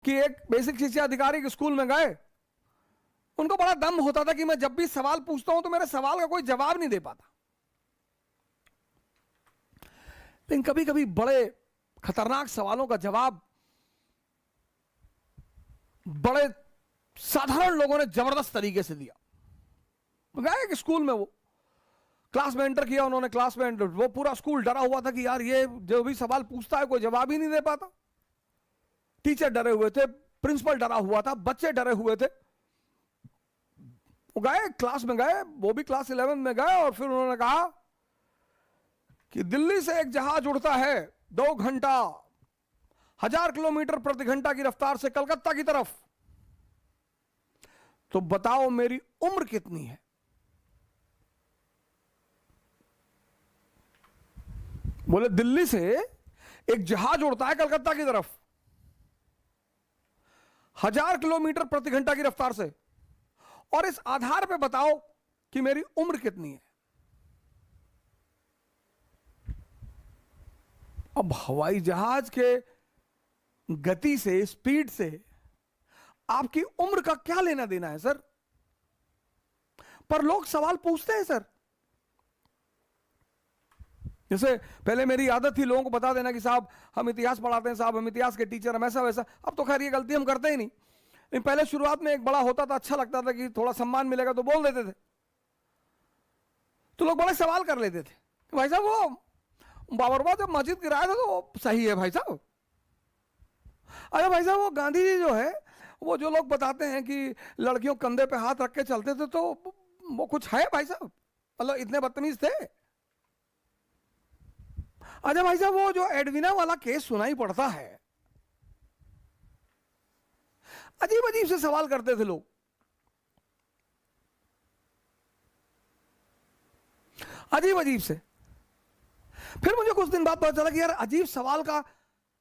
कि एक बेसिक शिक्षा अधिकारी के स्कूल में गए, उनको बड़ा दम होता था कि मैं जब भी सवाल पूछता हूं तो मेरे सवाल का कोई जवाब नहीं दे पाता। लेकिन कभी कभी बड़े खतरनाक सवालों का जवाब बड़े साधारण लोगों ने जबरदस्त तरीके से दिया। गए कि स्कूल में, वो क्लास में एंटर किया उन्होंने, क्लास में वो पूरा स्कूल डरा हुआ था कि यार ये जो भी सवाल पूछता है कोई जवाब ही नहीं दे पाता। टीचर डरे हुए थे, प्रिंसिपल डरा हुआ था, बच्चे डरे हुए थे। वो गए क्लास में, गए वो भी क्लास 11 में गए, और फिर उन्होंने कहा कि दिल्ली से एक जहाज उड़ता है 2 घंटा 1000 किलोमीटर प्रति घंटा की रफ्तार से कलकत्ता की तरफ, तो बताओ मेरी उम्र कितनी है। बोले दिल्ली से एक जहाज उड़ता है कलकत्ता की तरफ 1000 किलोमीटर प्रति घंटा की रफ्तार से, और इस आधार पे बताओ कि मेरी उम्र कितनी है। अब हवाई जहाज के गति से, स्पीड से आपकी उम्र का क्या लेना देना है सर? पर लोग सवाल पूछते हैं सर। जैसे पहले मेरी आदत थी लोगों को बता देना कि साहब हम इतिहास पढ़ाते हैं, साहब हम इतिहास के टीचर, हम ऐसा वैसा। अब तो खैर ये गलती हम करते ही नहीं, लेकिन पहले शुरुआत में एक बड़ा होता था, अच्छा लगता था कि थोड़ा सम्मान मिलेगा तो बोल देते थे। तो लोग बड़े सवाल कर लेते थे कि भाई साहब वो बाबरबाद जब मस्जिद गिराया था तो वो सही है भाई साहब? अरे भाई साहब वो गांधी जी जो है, वो जो लोग बताते हैं कि लड़कियों कंधे पे हाथ रख के चलते थे, तो वो कुछ है भाई साहब? मतलब इतने बदतमीज थे? अच्छा भाई साहब वो जो एडविना वाला केस सुनाई पड़ता है, अजीब अजीब से सवाल करते थे लोग, अजीब अजीब से। फिर मुझे कुछ दिन बाद पता चला कि यार अजीब सवाल का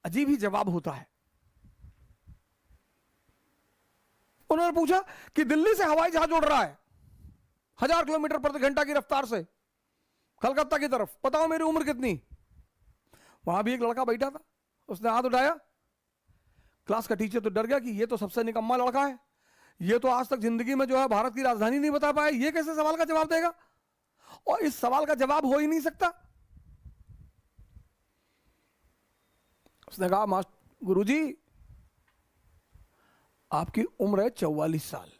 अजीब ही जवाब होता है। उन्होंने पूछा कि दिल्ली से हवाई जहाज उड़ रहा है 1000 किलोमीटर प्रति घंटा की रफ्तार से कलकत्ता की तरफ, बताओ मेरी उम्र कितनी। वहां भी एक लड़का बैठा था, उसने हाथ उठाया। क्लास का टीचर तो डर गया कि ये तो सबसे निकम्मा लड़का है, ये तो आज तक जिंदगी में जो है भारत की राजधानी नहीं बता पाया, ये कैसे सवाल का जवाब देगा, और इस सवाल का जवाब हो ही नहीं सकता। उसने कहा मास्टर गुरुजी आपकी उम्र है 44 साल।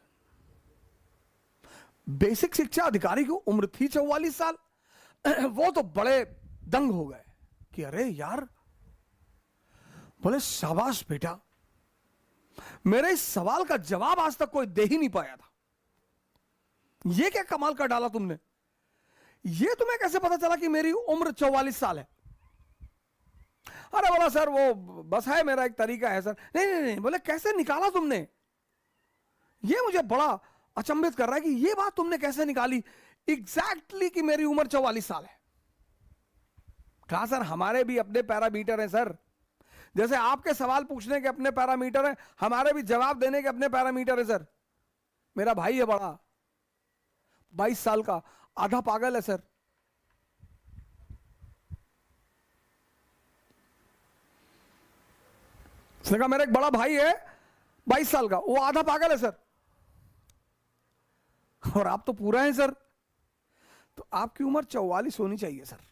बेसिक शिक्षा अधिकारी की उम्र थी 44 साल। वो तो बड़े दंग हो गए कि अरे यार, बोले शाबाश बेटा, मेरे इस सवाल का जवाब आज तक कोई दे ही नहीं पाया था, ये क्या कमाल का डाला तुमने, ये तुम्हें कैसे पता चला कि मेरी उम्र 44 साल है? अरे बोला सर वो बस है, मेरा एक तरीका है सर। नहीं नहीं नहीं, बोले कैसे निकाला तुमने, ये मुझे बड़ा अचंभित कर रहा है कि ये बात तुमने कैसे निकाली एग्जैक्टली कि मेरी उम्र 44 साल है। कहा सर हमारे भी अपने पैरामीटर हैं सर, जैसे आपके सवाल पूछने के अपने पैरामीटर हैं, हमारे भी जवाब देने के अपने पैरामीटर है सर। मेरा भाई है बड़ा, 22 साल का, आधा पागल है सर। उसने कहा मेरा एक बड़ा भाई है 22 साल का, वो आधा पागल है सर, और आप तो पूरा है सर, तो आपकी उम्र 44 होनी चाहिए सर।